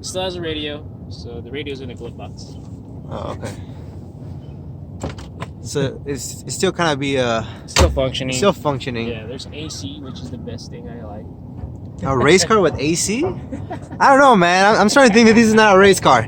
still has a radio, so the radio's in the glove box. Oh, okay. So it's still kind of Still functioning. still functioning. Yeah, there's AC, which is the best thing I like. A race car with AC? I don't know, man. I'm starting to think that this is not a race car.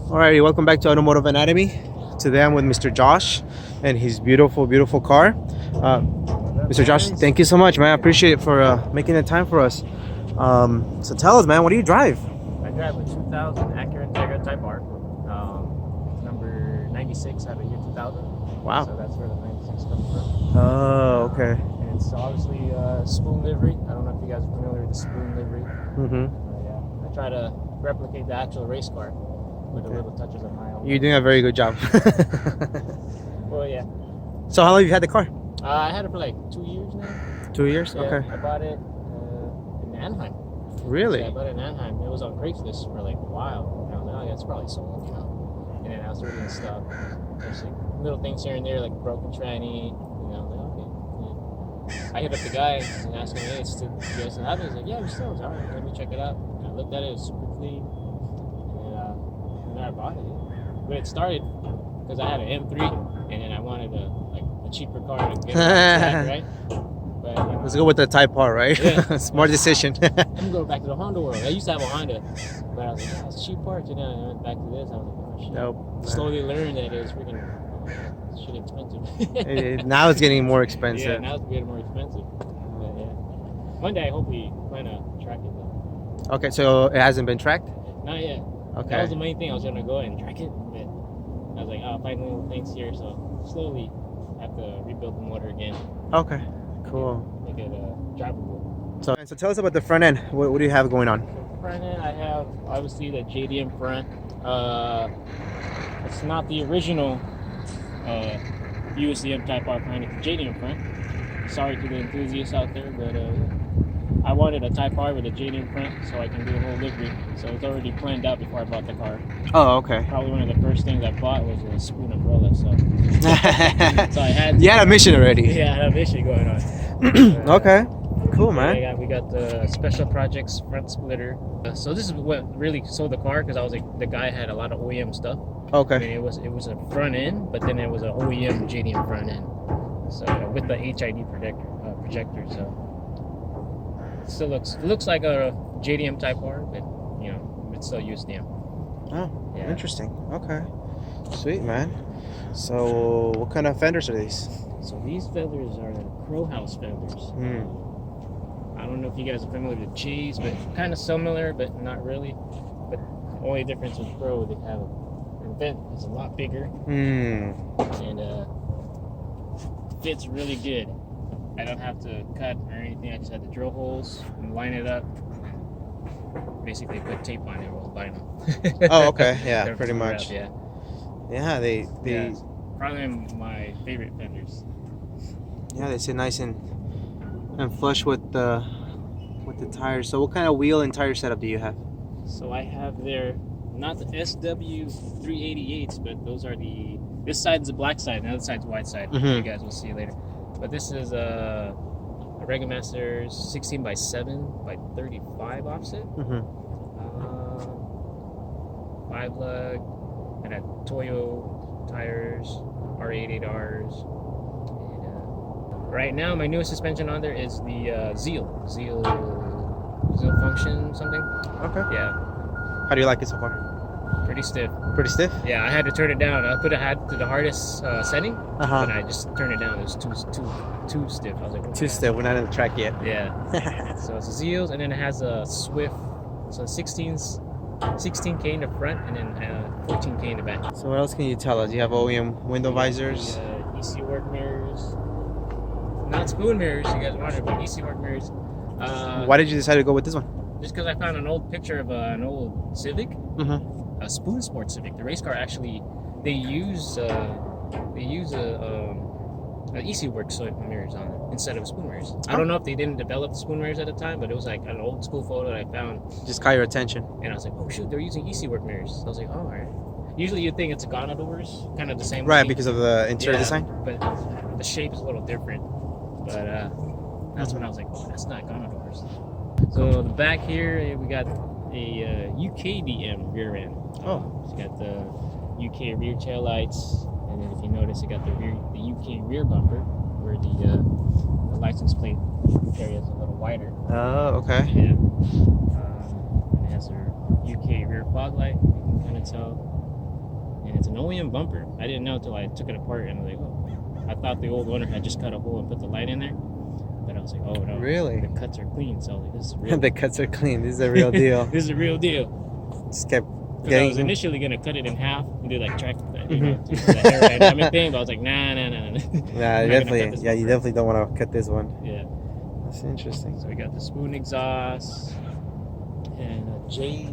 Alrighty, welcome back to Automotive Anatomy. Today I'm with Mr. Josh and his beautiful, beautiful car. Mr. Josh, thank you so much, man. I appreciate it for making the time for us. So tell us, man, what do you drive? I drive a 2000 Acura Integra Type R. Number 96 out of year 2000. Wow. So that's where the 96 comes from. Oh, okay. And it's obviously spoon livery. I don't know if you guys are familiar with the spoon livery. Mm-hmm. Yeah, I try to replicate the actual race car with the little touches of my own. You're doing a very good job. Well, yeah. So how long have you had the car? I had it for like 2 years now. 2 years? Yeah, Okay. I bought it in Anaheim. Really? Yeah, I bought it in Anaheim. It was on Craigslist for like a while. And I was like, oh, yeah, it's probably sold, you know. And then I was reading stuff. There's like little things here and there, like broken tranny. You know, like, okay. Yeah. I hit up the guy and asked him, hey, you guys still have it? He's like, yeah, we still. All right, let me check it out. And I looked at it, it was super clean. And then I bought it. But it started because I had an M3, and then I wanted a cheaper car to get on the track, right? But, you know, Let's go with the Type R, right? Yeah. Smart decision. I'm going back to the Honda world. I used to have a Honda, but I was like, oh, it's cheap parts. And then I went back to this. I was like, oh shit. Nope. Slowly learned that it was freaking shit expensive. Now it's getting more Yeah, expensive. now it's getting more expensive. But yeah. One day I hope we plan to track it though. Okay, so it hasn't been tracked? Not yet. Okay. That was the main thing. I was gonna go and track it, but I was like, oh, I'll find little things here. So slowly I have to rebuild the motor again. Okay, cool. Make it drivable. So tell us about the front end. What do you have going on? Front end, I have obviously the JDM front. It's not the original USDM Type R front, it's a JDM front. Sorry to the enthusiasts out there, but I wanted a Type R with a JDM front so I can do a whole livery. So it's already planned out before I bought the car. Oh, okay. Probably one of the first things I bought was a spoon umbrella. So I had. You had a mission already. Yeah, I had a mission going on. Okay. Cool, man. We got the Special Projects front splitter. So this is what really sold the car because I was like the guy had a lot of OEM stuff. Okay. I mean, it was a front end, but then it was an OEM JDM front end. So with the HID projector, so it still looks like a JDM Type R, but you know it's still USDM. Oh, Yeah. interesting. Okay. Sweet, man. So what kind of fenders are these? So these fenders are Crow House fenders. I don't know if you guys are familiar with Cheese, but kind of similar, but not really. But the only difference with Crow, they have an vent is a lot bigger and fits really good. I don't have to cut or anything. I just have to drill holes and line it up. Basically, put tape on it with vinyl. Oh, okay. Yeah, They're pretty much. Yeah. Yeah, they Yeah, it's probably my favorite fenders. yeah, they sit nice and flush with the tires. So what kind of wheel and tire setup do you have? So I have there not the SW388s, but those are this side's the black side, and the other side's the white side. You guys will see later. But this is a Regamaster's 16x7 by 35 offset. 5 lug, and a Toyo tires, R88Rs. And right now, my newest suspension on there is the Zeal Function something. Okay. Yeah. How do you like it so far? Pretty stiff. Pretty stiff? Yeah, I had to turn it down. I put it to the hardest setting, but I just turned it down. It was too stiff. I was like, Too stiff. We're not on the track yet. Yeah. So it's a Zeals, and then it has a Swift. So 16K in the front, and then 14K in the back. So what else can you tell us? You have OEM window visors. EC work mirrors. Not spoon mirrors. You guys wanted, but EC work mirrors. Why did you decide to go with this one? Just because I found an old picture of an old Civic. A Spoon Sport Civic, the race car. Actually, they use EC Works mirrors on it instead of spoon mirrors. I don't know if they didn't develop the spoon mirrors at the time, but it was like an old school photo that I found. Just caught your attention. And I was like, oh shoot, they're using EC Work mirrors. So I was like, oh, all right. Usually you think it's Ghana doors, kind of the same. Right, looking. because of the interior design. But the shape's a little different. But that's when I was like, oh, that's not Ghana doors. So the back here, we got a UKDM rear end. Oh. So you got the UK rear tail lights, and then if you notice, you got the UK rear bumper, where the license plate area is a little wider. Oh, okay. Yeah. And it has a UK rear fog light. You can kind of tell. And it's an OEM bumper. I didn't know until I took it apart and I was like, oh. I thought the old owner had just cut a hole and put the light in there. But I was like, oh no. Really? The cuts are clean. So I was like, this is real. The cuts are clean. This is a real deal. This is a real deal. Just kept I getting. was initially going to cut it in half and do like track, you know, do the aerodynamic thing. But I was like, nah. Nah, definitely. Yeah, you definitely don't want to cut this one. Yeah. That's interesting. So we got the spoon exhaust and Jay's.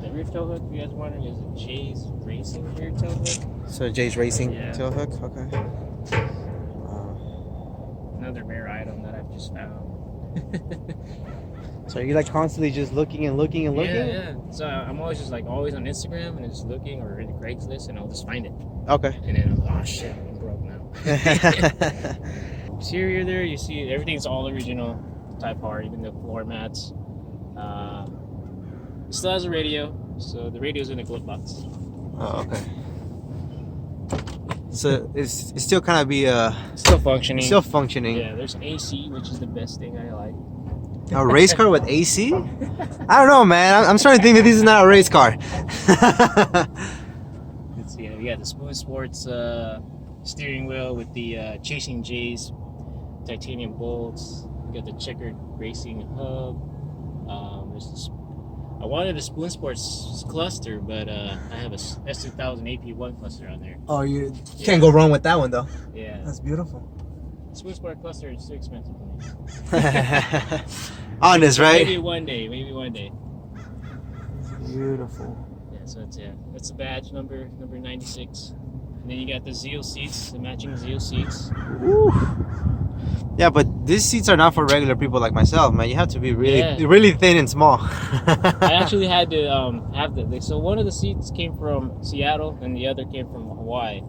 The rear tail hook, if you guys are wondering, is a Jay's Racing rear tail hook. So Jay's Racing Yeah. tail hook, okay. Another rare item that I've just found. So are you like constantly just looking and looking and looking? Yeah. So I'm always just like always on Instagram and just looking, or in the Craigslist, and I'll just find it. Okay. And then I'm like, oh shit, I'm broke now. Interior there, you see everything's all original Type R, even the floor mats. It still has a radio, so the radio's in a glove box. Oh, okay. So it's still kind of be Still functioning. still functioning. Yeah, there's AC, which is the best thing I like. A race car with AC? I don't know, man. I'm starting to think that this is not a race car. Let's see, we got the Spoon Sports steering wheel with the Chasing J's titanium bolts. We got the checkered racing hub. I wanted a Spoon Sports cluster, but I have a S2000 AP1 cluster on there. Oh, you can't go wrong with that one, though. Yeah. That's beautiful. Spoon Sport cluster is too expensive for me. Honest, right? Maybe one day. Beautiful. Yeah, so that's the badge number 96. And then you got the Zeal seats, the matching Zeal seats. Woo. Yeah, but these seats are not for regular people like myself, man. You have to be really thin and small. I actually had to have so one of the seats came from Seattle and the other came from Hawaii.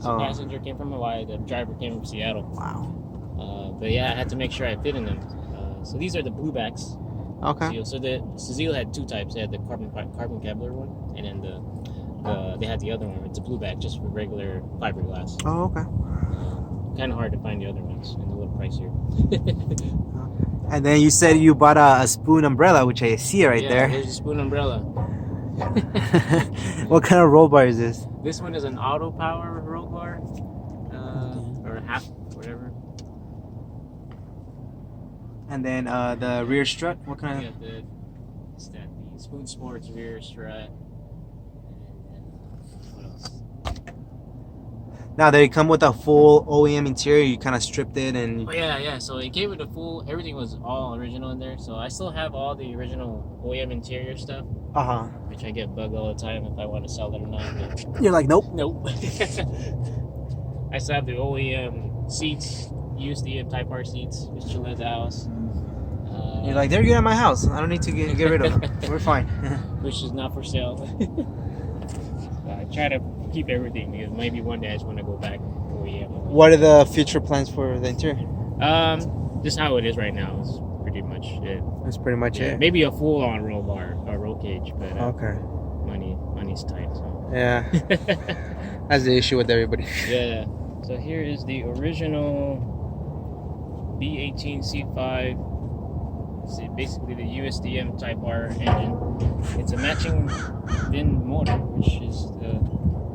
So the passenger came from Hawaii, the driver came from Seattle. Wow. But yeah, I had to make sure I fit in them. So these are the blue backs. Okay. Zeal. So Zeal had two types. They had the carbon Kevlar one, and then they had the other one. It's a blue back, just for regular fiberglass. Oh, okay. Kind of hard to find the other ones, and a little pricier. And then you said you bought a spoon umbrella, which I see right there. There's a spoon umbrella. What kind of roll bar is this? This one is an auto power roll bar, or half, whatever. And then the rear strut, what kind of? The Spoon Sports rear strut. And what else? Now they come with a full OEM interior. You kind of stripped it and. Oh yeah. So it came with a full. Everything was all original in there. So I still have all the original OEM interior stuff. Which I get bugged all the time if I want to sell it or not. But you're like, nope. I still have the OEM seats, USDM Type R seats, just chill at the house. You're like, they're good at my house. I don't need to get rid of them. We're fine. Which is not for sale. I try to keep everything because maybe one day I just want to go back OEM. What are the future plans for the interior? Just how it is right now is pretty much it. That's pretty much it. Maybe a full-on roll bar or roll cage, but money's tight. So. Yeah, that's the issue with everybody. Yeah. So here is the original B18 C5. It's basically the USDM Type R engine. It's a matching VIN motor, which is the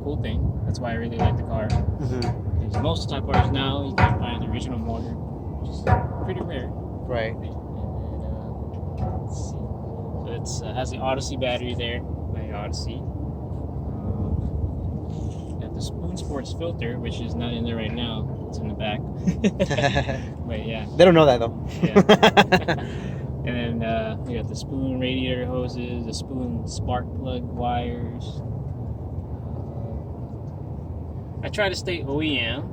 cool thing. That's why I really like the car. Because most Type Rs now you can find the original motor, which is pretty rare. Right. And then, let's see. So it has the Odyssey battery there, my Odyssey. Got the Spoon Sports filter, which is not in there right now. It's in the back. But yeah. They don't know that though. Yeah. And then we got the Spoon radiator hoses, the Spoon spark plug wires. I try to stay OEM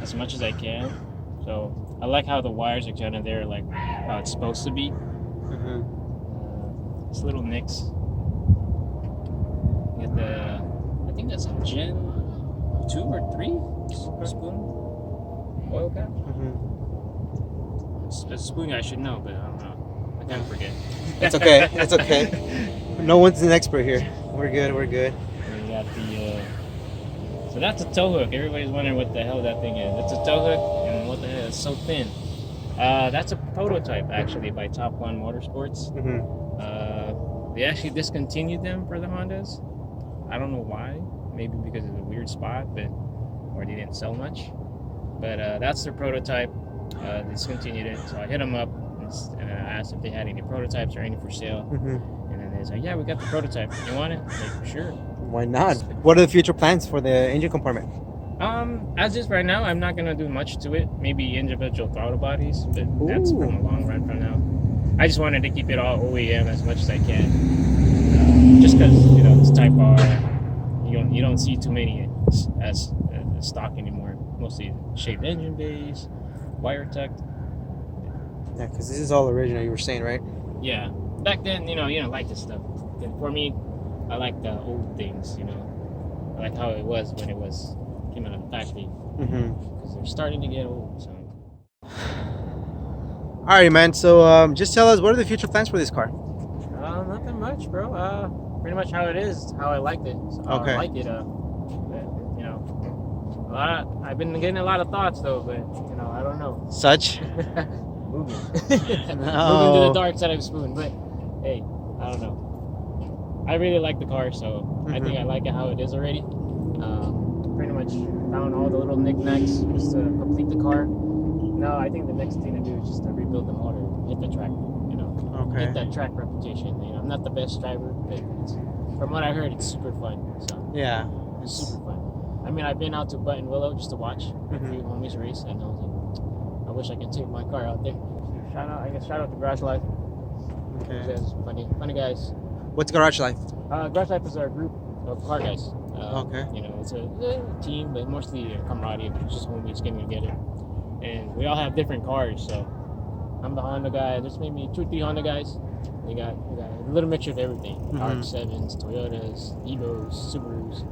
as much as I can. So I like how the wires are kind of there, like how it's supposed to be. It's little nicks. You get I think that's a Gen 2 or 3 spoon oil cap. A spoon I should know, but I don't know. I kind of forget. It's okay. It's okay. No one's an expert here. We're good. We're good. And we got the. So that's a tow hook. Everybody's wondering what the hell that thing is. It's a tow hook, and what the hell? It's so thin. That's a prototype actually by Top One Motorsports. They actually discontinued them for the Hondas. I don't know why. Maybe because of a weird spot, or they didn't sell much. But that's their prototype. They discontinued it, so I hit them up and I asked if they had any prototypes or any for sale. And then they said, "Yeah, we got the prototype. You want it?" I'm like, sure. Why not? What are the future plans for the engine compartment? As is right now, I'm not gonna do much to it. Maybe individual throttle bodies, but that's from a long run from now. I just wanted to keep it all OEM as much as I can, just because it's Type R. You don't see too many as stock anymore. Mostly shaved engine bays, wire tucked. Yeah, because this is all original. You were saying, right? Yeah. Back then, you don't like this stuff. For me, I like the old things. I like how it was when it came out of the factory. Because they're starting to get old. So. Alright, man. So just tell us, what are the future plans for this car? Nothing much, bro. Pretty much how it is, how I liked it. So Okay. I like it. I've been getting a lot of thoughts though, but I don't know. Such? Moving. No. Moving to the dark side of the spoon, but hey, I don't know. I really like the car, so I think I like it how it is already. Pretty much found all the little knickknacks just to complete the car. No, I think the next thing to do is just to rebuild the motor, hit the track, Okay. get that track reputation. I'm not the best driver, but from what I heard, it's super fun. So Yeah. it's super fun. I mean, I've been out to Button Willow just to watch a few homies race, and I was like, I wish I could take my car out there. Shout out to Garage Life. Okay. You guys are funny guys. What's Garage Life? Garage Life is our group of car guys. Okay. It's a team, but mostly camaraderie. It's just homies getting together, and we all have different cars. So I'm the Honda guy. There's maybe 2 or 3 Honda guys. We got a little mixture of everything: RX-7s, Toyotas, Evos, Subarus.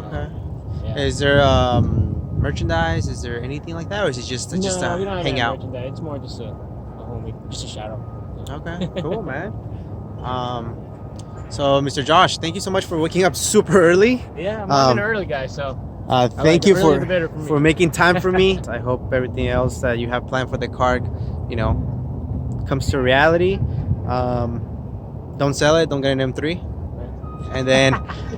Okay. Yeah. Is there merchandise? Is there anything like that, or is it just No, we don't have hang any out? merchandise. It's more just a homie, just a shout out. Okay, cool, man. So, Mr. Josh, thank you so much for waking up super early. Yeah, I'm an early guy, so. Thank you the better for me. for making time for me. I hope everything else that you have planned for the car, comes to reality. Don't sell it. Don't get an M3. And then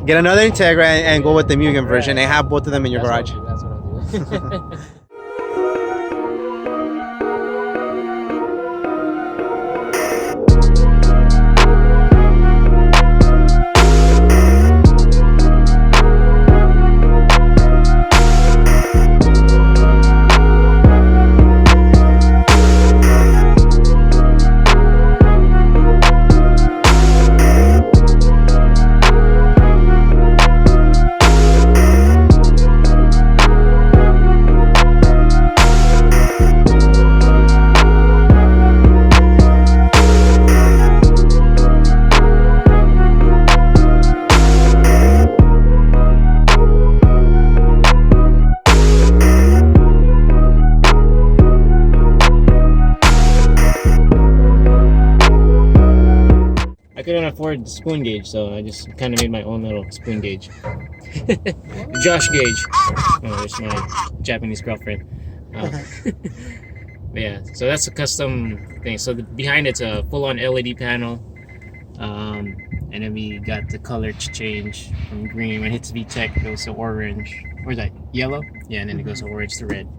get another Integra and go with the Mugen version and have both of them in your garage. That's what I'll do. I couldn't afford the spoon gauge, so I just kind of made my own little spoon gauge. Josh gauge. Oh, there's my Japanese girlfriend. Yeah, so that's a custom thing. So behind it's a full-on LED panel, and then we got the color change from green. When it hits VTEC, it goes to orange. Or is that yellow? Yeah, and then it goes to orange to red.